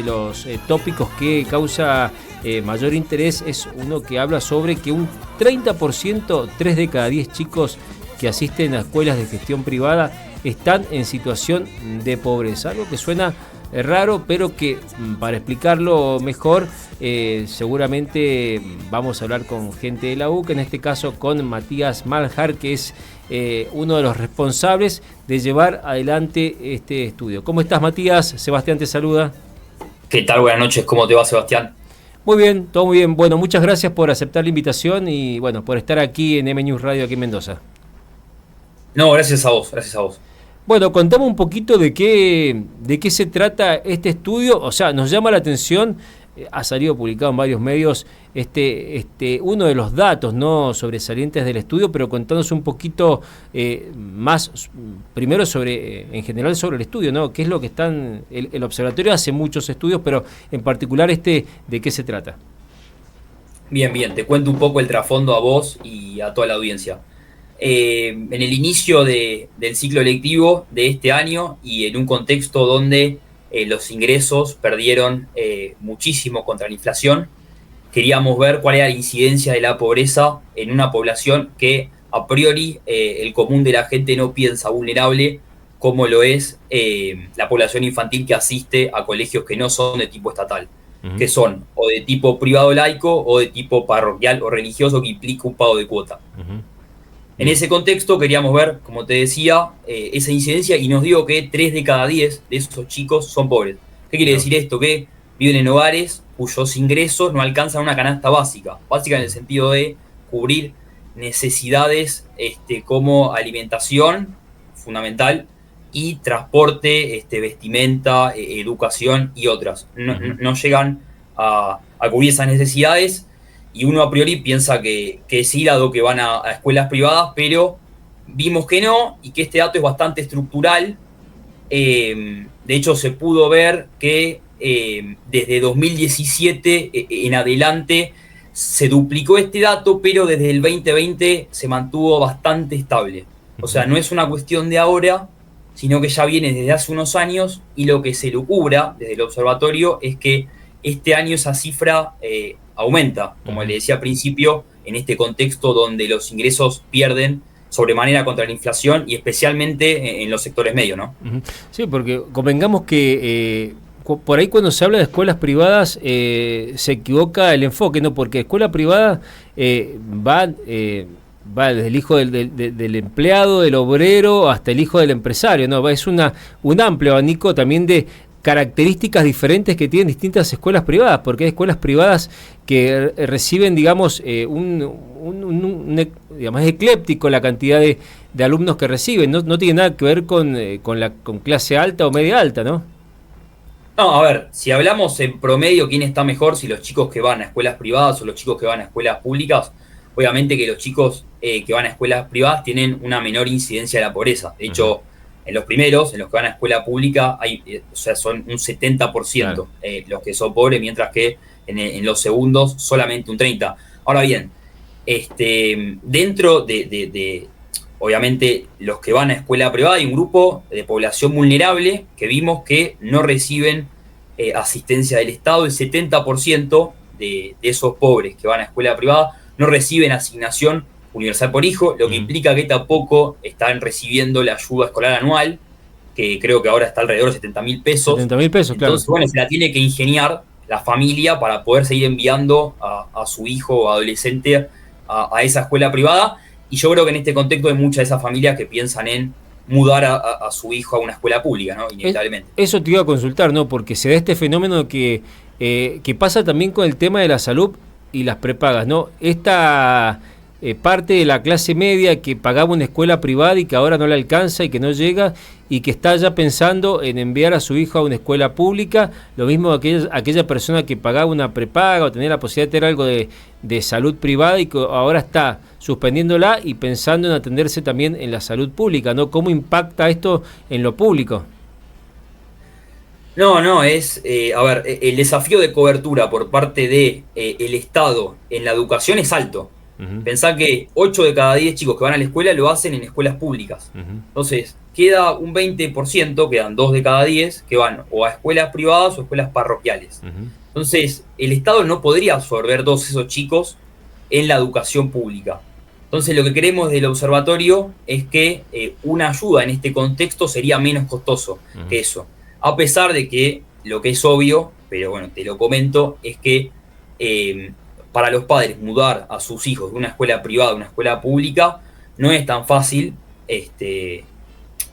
los tópicos que causa mayor interés es uno que habla sobre que un 30%, 3 de cada 10 chicos que asisten a escuelas de gestión privada están en situación de pobreza. Algo que suena raro, pero que para explicarlo mejor seguramente vamos a hablar con gente de la UCA, en este caso con Matías Malhar, que es uno de los responsables de llevar adelante este estudio. ¿Cómo estás, Matías? Sebastián te saluda. ¿Qué tal? Buenas noches. ¿Cómo te va, Sebastián? Muy bien, todo muy bien. Bueno, muchas gracias por aceptar la invitación y bueno, por estar aquí en M News Radio aquí en Mendoza. No, gracias a vos, gracias a vos. Bueno, contame un poquito de qué se trata este estudio. O sea, nos llama la atención, ha salido publicado en varios medios uno de los datos no sobresalientes del estudio, pero contanos un poquito más, primero en general sobre el estudio, ¿no? ¿Qué es lo que el observatorio hace muchos estudios, pero en particular ¿de qué se trata? Bien, te cuento un poco el trasfondo a vos y a toda la audiencia. En el inicio del ciclo lectivo de este año y en un contexto donde los ingresos perdieron muchísimo contra la inflación, queríamos ver cuál era la incidencia de la pobreza en una población que a priori el común de la gente no piensa vulnerable, como lo es la población infantil que asiste a colegios que no son de tipo estatal, que son o de tipo privado laico o de tipo parroquial o religioso, que implica un pago de cuota. En ese contexto queríamos ver, como te decía, esa incidencia, y nos dio que 3 de cada 10 de esos chicos son pobres. ¿Qué quiere decir esto? Que viven en hogares cuyos ingresos no alcanzan una canasta básica. Básica en el sentido de cubrir necesidades como alimentación, fundamental, y transporte, vestimenta, educación y otras. No llegan a cubrir esas necesidades. Y uno a priori piensa que sí, dado que van a escuelas privadas, pero vimos que no, y que este dato es bastante estructural. De hecho, se pudo ver que desde 2017 en adelante se duplicó este dato, pero desde el 2020 se mantuvo bastante estable. O sea, no es una cuestión de ahora, sino que ya viene desde hace unos años, y lo que se lucubra desde el observatorio es que este año esa cifra aumenta, como le decía al principio, en este contexto donde los ingresos pierden sobremanera contra la inflación y especialmente en los sectores medios, ¿no? Sí, porque convengamos que por ahí cuando se habla de escuelas privadas se equivoca el enfoque, ¿no? Porque escuela privada va desde el hijo del empleado, del obrero, hasta el hijo del empresario, ¿no? Es un amplio abanico también de características diferentes que tienen distintas escuelas privadas, porque hay escuelas privadas que reciben, digamos, digamos, es ecléptico la cantidad de alumnos que reciben, no tiene nada que ver con clase alta o media alta, ¿no? No, a ver, si hablamos en promedio quién está mejor, si los chicos que van a escuelas privadas o los chicos que van a escuelas públicas, obviamente que los chicos que van a escuelas privadas tienen una menor incidencia de la pobreza. De hecho, en los primeros, en los que van a escuela pública, son un 70% claro, los que son pobres, mientras que en los segundos solamente un 30%. Ahora bien, dentro de obviamente los que van a escuela privada hay un grupo de población vulnerable que vimos que no reciben asistencia del Estado. El 70% de esos pobres que van a escuela privada no reciben asignación universal por hijo, lo que implica que tampoco están recibiendo la ayuda escolar anual, que creo que ahora está alrededor de 70.000 pesos. 70.000 pesos, claro. Entonces, bueno, se la tiene que ingeniar la familia para poder seguir enviando a su hijo o adolescente a esa escuela privada. Y yo creo que en este contexto hay muchas de esas familias que piensan en mudar a su hijo a una escuela pública, ¿no? Inevitablemente. Eso te iba a consultar, ¿no? Porque se da este fenómeno que pasa también con el tema de la salud y las prepagas, ¿no? Esta parte de la clase media que pagaba una escuela privada y que ahora no le alcanza y que no llega y que está ya pensando en enviar a su hijo a una escuela pública, lo mismo aquella persona que pagaba una prepaga o tenía la posibilidad de tener algo de salud privada y que ahora está suspendiéndola y pensando en atenderse también en la salud pública, ¿no? ¿Cómo impacta esto en lo público? No, el desafío de cobertura por parte del Estado en la educación es alto. Pensá que 8 de cada 10 chicos que van a la escuela lo hacen en escuelas públicas. Entonces, queda un 20%, quedan 2 de cada 10, que van o a escuelas privadas o escuelas parroquiales. Entonces, el Estado no podría absorber todos esos chicos en la educación pública. Entonces, lo que queremos del observatorio es que una ayuda en este contexto sería menos costoso que eso. A pesar de que lo que es obvio, pero bueno, te lo comento, es que para los padres mudar a sus hijos de una escuela privada a una escuela pública no es tan fácil,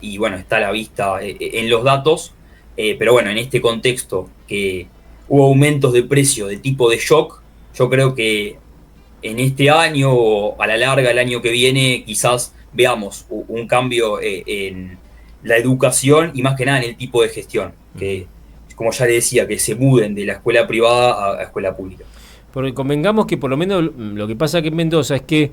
y bueno, está a la vista en los datos, pero bueno, en este contexto que hubo aumentos de precio de tipo de shock, yo creo que en este año o a la larga el año que viene quizás veamos un cambio en la educación y más que nada en el tipo de gestión, que como ya le decía, que se muden de la escuela privada a la escuela pública. Porque convengamos que por lo menos lo que pasa aquí en Mendoza es que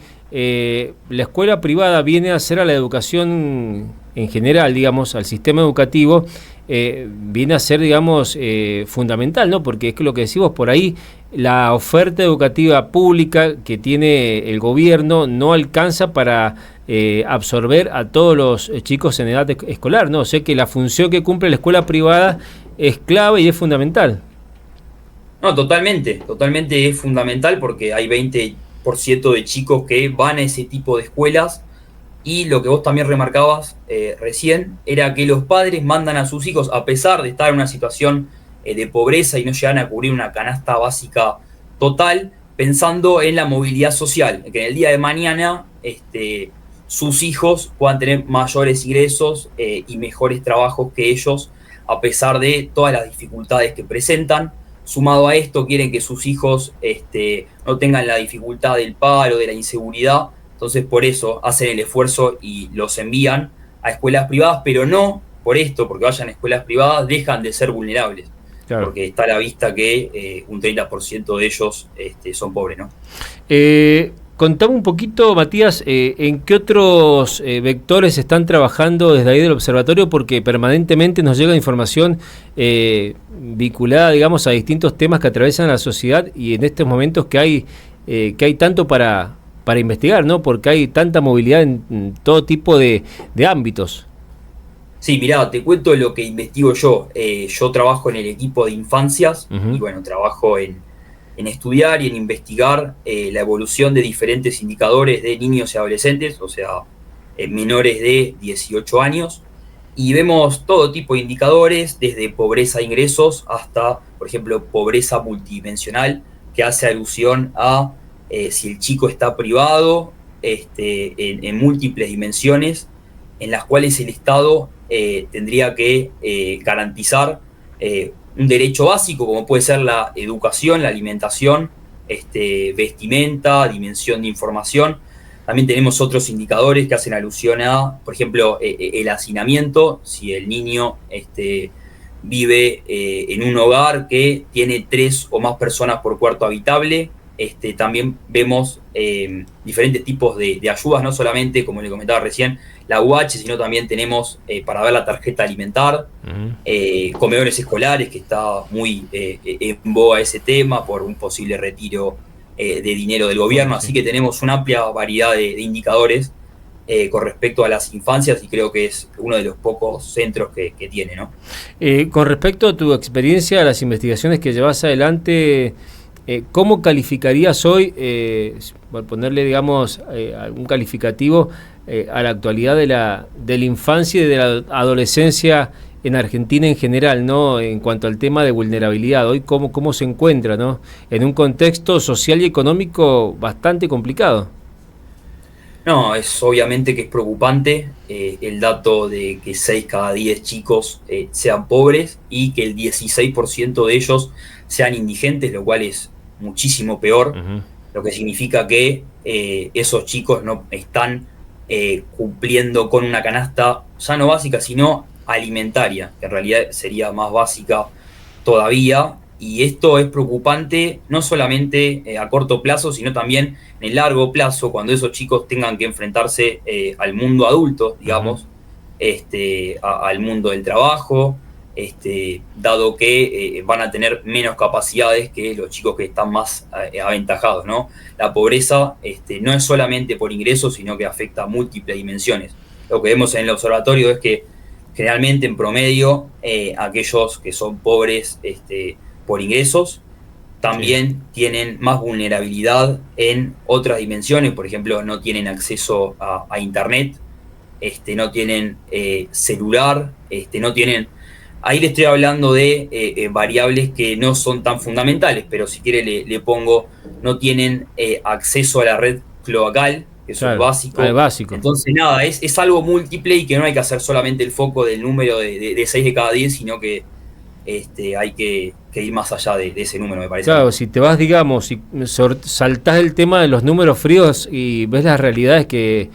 la escuela privada viene a hacer a la educación en general, digamos, al sistema educativo, viene a ser, digamos, fundamental, ¿no? Porque es que lo que decimos por ahí, la oferta educativa pública que tiene el gobierno no alcanza para absorber a todos los chicos en edad escolar, ¿no? O sea que la función que cumple la escuela privada es clave y es fundamental. No, totalmente es fundamental porque hay 20% de chicos que van a ese tipo de escuelas y lo que vos también remarcabas recién era que los padres mandan a sus hijos, a pesar de estar en una situación de pobreza y no llegan a cubrir una canasta básica total, pensando en la movilidad social, que en el día de mañana sus hijos puedan tener mayores ingresos y mejores trabajos que ellos, a pesar de todas las dificultades que presentan. Sumado a esto, quieren que sus hijos no tengan la dificultad del paro, de la inseguridad. Entonces, por eso hacen el esfuerzo y los envían a escuelas privadas, pero no por esto, porque vayan a escuelas privadas, dejan de ser vulnerables. Claro. Porque está a la vista que un 30% de ellos son pobres, ¿no? Contame un poquito, Matías, en qué otros vectores están trabajando desde ahí del observatorio, porque permanentemente nos llega información vinculada, digamos, a distintos temas que atraviesan la sociedad y en estos momentos que hay tanto para investigar, ¿no? Porque hay tanta movilidad en todo tipo de ámbitos. Sí, mirá, te cuento lo que investigo yo. Yo trabajo en el equipo de infancias y bueno, trabajo en estudiar y en investigar la evolución de diferentes indicadores de niños y adolescentes, o sea, menores de 18 años, y vemos todo tipo de indicadores, desde pobreza de ingresos hasta, por ejemplo, pobreza multidimensional, que hace alusión a si el chico está privado en múltiples dimensiones, en las cuales el Estado tendría que garantizar un derecho básico, como puede ser la educación, la alimentación, vestimenta, dimensión de información. También tenemos otros indicadores que hacen alusión a, por ejemplo, el hacinamiento, si el niño vive en un hogar que tiene 3 o más personas por cuarto habitable. También vemos diferentes tipos de ayudas, no solamente, como le comentaba recién, la UH, sino también tenemos para ver la tarjeta alimentar, comedores escolares, que está muy en boga ese tema por un posible retiro de dinero del gobierno, así que tenemos una amplia variedad de indicadores con respecto a las infancias y creo que es uno de los pocos centros que tiene, ¿no? Con respecto a tu experiencia, a las investigaciones que llevas adelante, ¿cómo calificarías hoy, por ponerle, digamos, algún calificativo a la actualidad de la infancia y de la adolescencia en Argentina en general, ¿no? En cuanto al tema de vulnerabilidad, hoy cómo se encuentra, ¿no? En un contexto social y económico bastante complicado. No, es obviamente que es preocupante el dato de que 6 cada 10 chicos sean pobres y que el 16% de ellos sean indigentes, lo cual es muchísimo peor, lo que significa que esos chicos no están cumpliendo con una canasta ya no básica, sino alimentaria, que en realidad sería más básica todavía. Y esto es preocupante no solamente a corto plazo, sino también en el largo plazo, cuando esos chicos tengan que enfrentarse al mundo adulto, digamos, al mundo del trabajo, dado que van a tener menos capacidades que los chicos que están más aventajados, ¿no? La pobreza no es solamente por ingresos, sino que afecta a múltiples dimensiones. lo que vemos en el observatorio es que generalmente en promedio aquellos que son pobres por ingresos también tienen más vulnerabilidad en otras dimensiones, por ejemplo, no tienen acceso a internet, no tienen celular, no tienen... Ahí le estoy hablando de variables que no son tan fundamentales, pero si quiere le pongo, no tienen acceso a la red cloacal, que eso es básico. Básico. Entonces, nada, es algo múltiple y que no hay que hacer solamente el foco del número de 6 de cada 10, sino que hay que ir más allá de ese número, me parece. Claro, si te vas, digamos, si saltás el tema de los números fríos y ves las realidades que,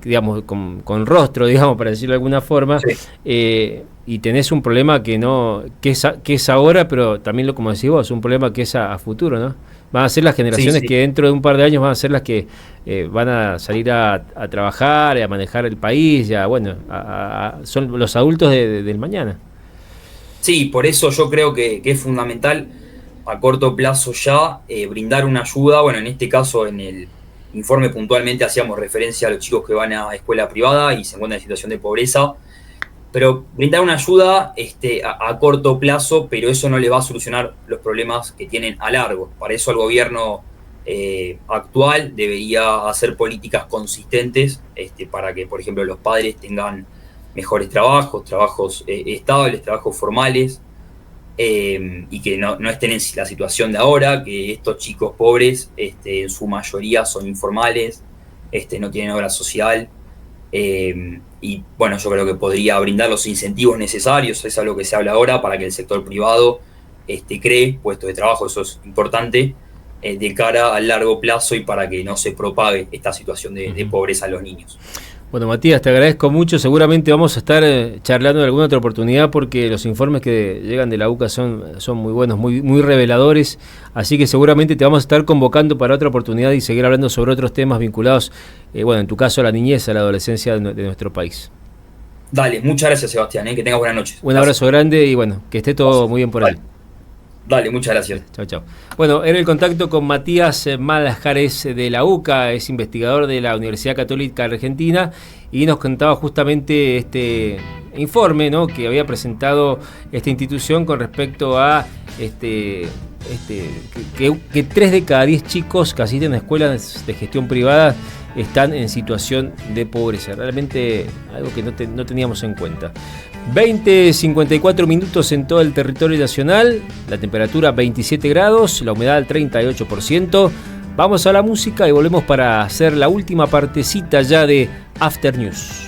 digamos, con rostro, digamos, para decirlo de alguna forma, sí. Y tenés un problema que es ahora, pero también, como decís vos, un problema que es a futuro, ¿no? Van a ser las generaciones que dentro de un par de años van a ser las que van a salir a trabajar, a manejar el país, ya, bueno, son los adultos del mañana. Sí, por eso yo creo que es fundamental a corto plazo ya brindar una ayuda. Bueno, en este caso, en el informe puntualmente hacíamos referencia a los chicos que van a escuela privada y se encuentran en situación de pobreza, pero brindar una ayuda a corto plazo, pero eso no le va a solucionar los problemas que tienen a largo. Para eso el gobierno actual debería hacer políticas consistentes para que, por ejemplo, los padres tengan mejores trabajos estables, trabajos formales, y que no estén en la situación de ahora, que estos chicos pobres en su mayoría son informales, no tienen obra social, y bueno, yo creo que podría brindar los incentivos necesarios, es algo que se habla ahora, para que el sector privado cree puestos de trabajo, eso es importante, de cara al largo plazo y para que no se propague esta situación de pobreza a los niños. Bueno, Matías, te agradezco mucho. Seguramente vamos a estar charlando en alguna otra oportunidad porque los informes que llegan de la UCA son muy buenos, muy reveladores. Así que seguramente te vamos a estar convocando para otra oportunidad y seguir hablando sobre otros temas vinculados, bueno, en tu caso a la niñez, a la adolescencia de nuestro país. Dale, muchas gracias, Sebastián. Que tengas buenas noches. Un abrazo grande y bueno, que esté todo muy bien por ahí. Dale, muchas gracias. Chao. Bueno, era el contacto con Matías Malajares de la UCA, es investigador de la Universidad Católica Argentina y nos contaba justamente este informe, ¿no?, que había presentado esta institución con respecto a que 3 de cada 10 chicos que asisten a escuelas de gestión privada están en situación de pobreza. Realmente algo que no teníamos en cuenta. 20:54 minutos en todo el territorio nacional, la temperatura 27 grados, la humedad al 38%. Vamos a la música y volvemos para hacer la última partecita ya de After News.